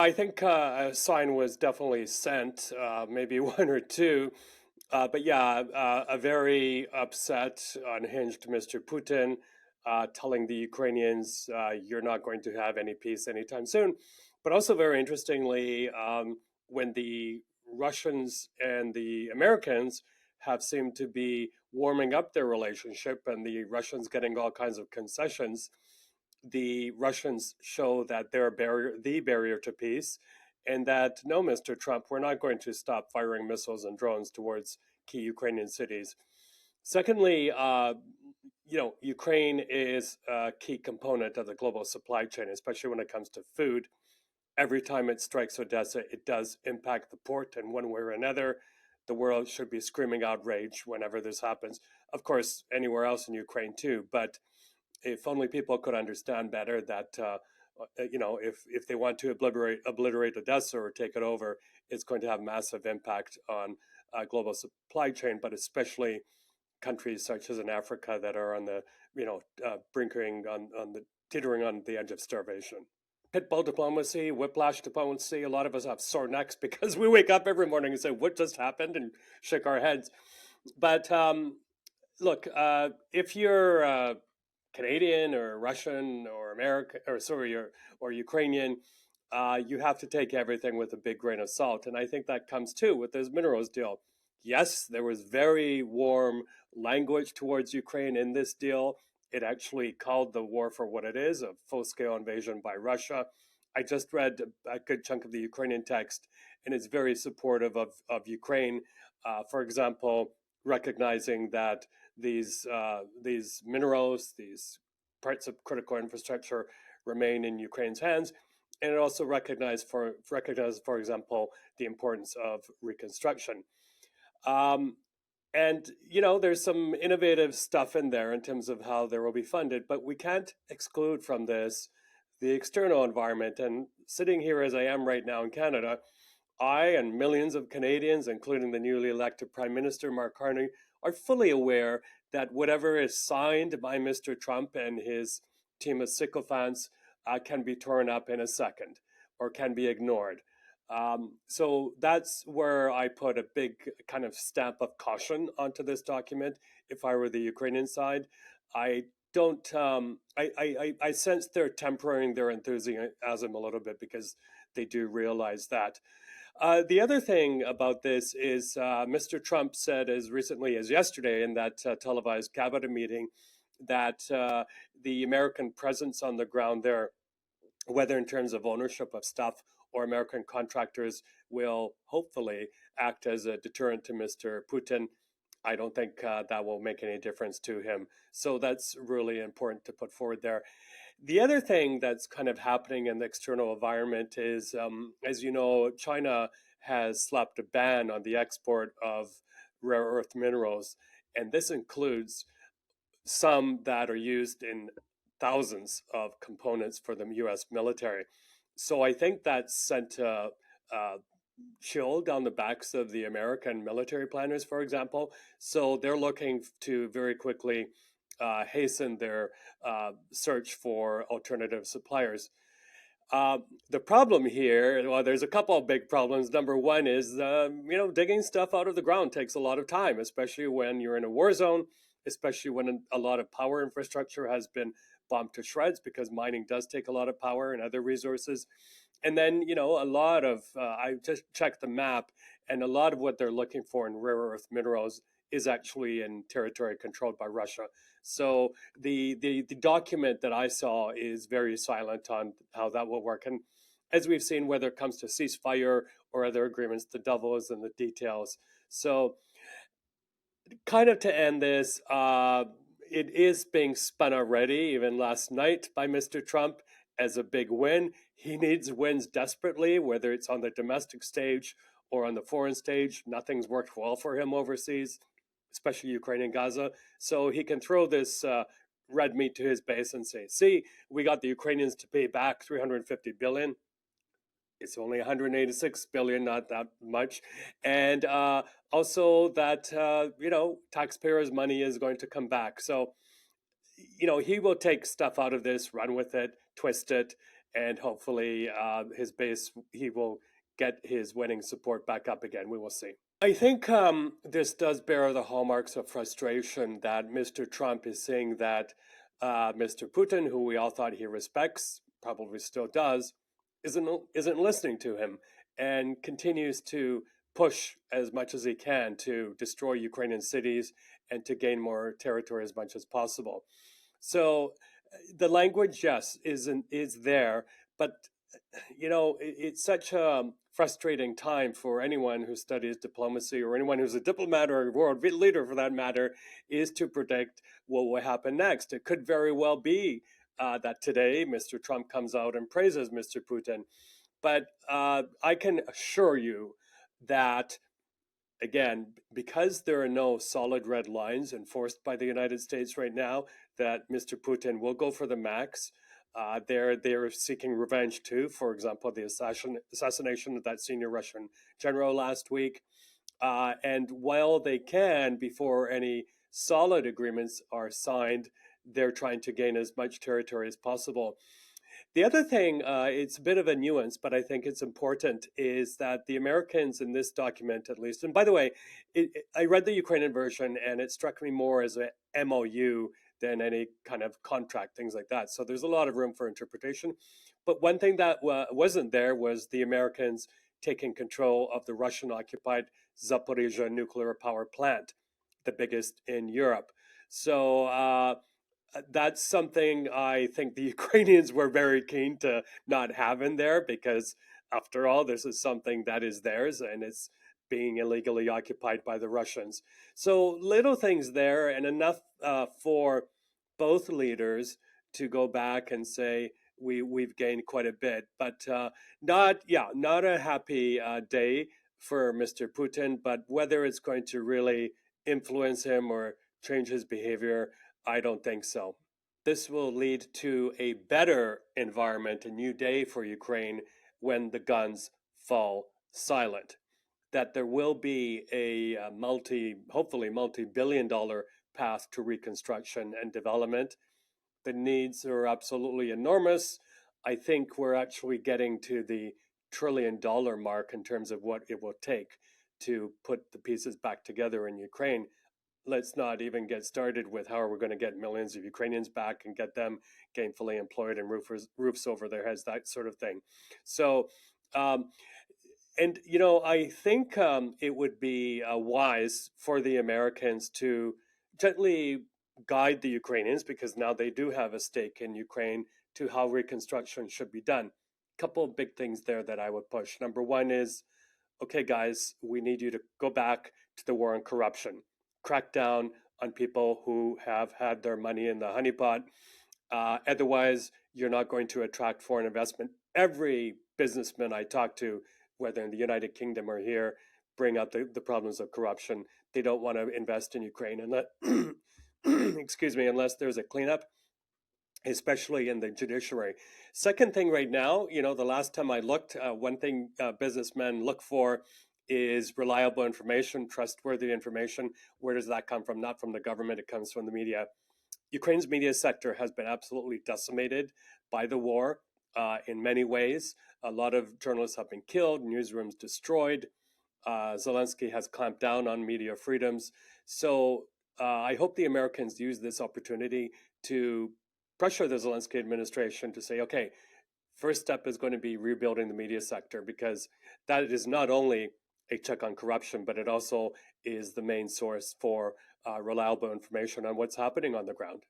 I think a sign was definitely sent, maybe one or two. But yeah, a very upset, unhinged Mr. Putin telling the Ukrainians, you're not going to have any peace anytime soon. But also, very interestingly, when the Russians and the Americans have seemed to be warming up their relationship and the Russians getting all kinds of concessions, the Russians show that they're the barrier to peace, and that no, Mr. Trump, we're not going to stop firing missiles and drones towards key Ukrainian cities. Secondly, Ukraine is a key component of the global supply chain, especially when it comes to food. Every time it strikes Odessa, it does impact the port in one way or another. The world should be screaming outrage whenever this happens. Of course, anywhere else in Ukraine too, but if only people could understand better that if they want to obliterate Odessa or take it over, it's going to have massive impact on global supply chain, but especially countries such as in Africa that are on the brinkering on the teetering on the edge of starvation. Pitbull diplomacy, whiplash diplomacy. A lot of us have sore necks because we wake up every morning and say, "What just happened?" and shake our heads. But look, if you're Canadian or Russian or American or sorry or Ukrainian, you have to take everything with a big grain of salt, and I think that comes too with this minerals deal. Yes, there was very warm language towards Ukraine in this deal. It actually called the war for what it is, a full-scale invasion by Russia. I just read a good chunk of the Ukrainian text, and it's very supportive of Ukraine. For example, recognizing that these minerals, these parts of critical infrastructure remain in Ukraine's hands, and it also recognizes, for example, the importance of reconstruction. Um, and there's some innovative stuff in there in terms of how there will be funded, but we can't exclude from this the external environment. And sitting here as I am right now in Canada, I and millions of Canadians, including the newly elected Prime Minister Mark Carney, are fully aware that whatever is signed by Mr. Trump and his team of sycophants can be torn up in a second or can be ignored. So that's where I put a big kind of stamp of caution onto this document. If I were the Ukrainian side, I don't. I sense they're tempering their enthusiasm a little bit because they do realize that. The other thing about this is Mr. Trump said as recently as yesterday in that televised cabinet meeting that the American presence on the ground there, whether in terms of ownership of stuff or American contractors, will hopefully act as a deterrent to Mr. Putin. I don't think that will make any difference to him. So that's really important to put forward there. The other thing that's kind of happening in the external environment is, as you know, China has slapped a ban on the export of rare earth minerals, and this includes some that are used in thousands of components for the US military. So I think that sent a chill down the backs of the American military planners, for example. So they're looking to very quickly hasten their search for alternative suppliers. The problem here, well, there's a couple of big problems. Number one is, digging stuff out of the ground takes a lot of time, especially when you're in a war zone, especially when a lot of power infrastructure has been bombed to shreds because mining does take a lot of power and other resources. And then, a lot of, I just checked the map, and a lot of what they're looking for in rare earth minerals is actually in territory controlled by Russia. So the document that I saw is very silent on how that will work. And as we've seen, whether it comes to ceasefire or other agreements, the devil is in the details. So kind of to end this, it is being spun already, even last night by Mr. Trump, as a big win. He needs wins desperately, whether it's on the domestic stage or on the foreign stage. Nothing's worked well for him overseas, especially Ukraine and Gaza. So he can throw this red meat to his base and say, see, we got the Ukrainians to pay back 350 billion. It's only 186 billion, not that much. And also that, taxpayers' money is going to come back. So, he will take stuff out of this, run with it, twist it, and hopefully his base, he will get his winning support back up again. We will see. I think this does bear the hallmarks of frustration that Mr. Trump is saying that Mr. Putin, who we all thought he respects, probably still does, isn't listening to him and continues to push as much as he can to destroy Ukrainian cities and to gain more territory as much as possible. So the language, yes, is there, but it's such a frustrating time for anyone who studies diplomacy or anyone who's a diplomat or a world leader for that matter, is to predict what will happen next. It could very well be that today Mr. Trump comes out and praises Mr. Putin. But I can assure you that, again, because there are no solid red lines enforced by the United States right now, that Mr. Putin will go for the max. They're seeking revenge too. For example, the assassination of that senior Russian general last week. And while they can, before any solid agreements are signed, they're trying to gain as much territory as possible. The other thing, it's a bit of a nuance, but I think it's important, is that the Americans in this document, at least, and by the way, I read the Ukrainian version and it struck me more as a MOU than any kind of contract, things like that. So there's a lot of room for interpretation. But one thing that wasn't there was the Americans taking control of the Russian-occupied Zaporizhzhia nuclear power plant, the biggest in Europe. So that's something I think the Ukrainians were very keen to not have in there, because after all, this is something that is theirs and it's being illegally occupied by the Russians. So little things there, and enough for both leaders to go back and say we've gained quite a bit, but not a happy day for Mr. Putin. But whether it's going to really influence him or change his behavior, I don't think so. This will lead to a better environment, a new day for Ukraine when the guns fall silent. That there will be a hopefully multi-billion-dollar path to reconstruction and development. The needs are absolutely enormous. I think we're actually getting to the trillion-dollar mark in terms of what it will take to put the pieces back together in Ukraine. Let's not even get started with how are we going to get millions of Ukrainians back and get them gainfully employed and roofs over their heads, that sort of thing. So, I think it would be wise for the Americans to gently guide the Ukrainians, because now they do have a stake in Ukraine, to how reconstruction should be done. A couple of big things there that I would push. Number one is, okay, guys, we need you to go back to the war on corruption. Crack down on people who have had their money in the honeypot. Otherwise, you're not going to attract foreign investment. Every businessman I talk to, whether in the United Kingdom or here, bring up the problems of corruption. They don't want to invest in Ukraine unless there's a cleanup, especially in the judiciary. Second thing right now, the last time I looked, one thing businessmen look for is reliable information, trustworthy information. Where does that come from? Not from the government, it comes from the media. Ukraine's media sector has been absolutely decimated by the war in many ways. A lot of journalists have been killed, newsrooms destroyed. Zelensky has clamped down on media freedoms. So I hope the Americans use this opportunity to pressure the Zelensky administration to say, okay, first step is going to be rebuilding the media sector, because that is not only a check on corruption, but it also is the main source for reliable information on what's happening on the ground.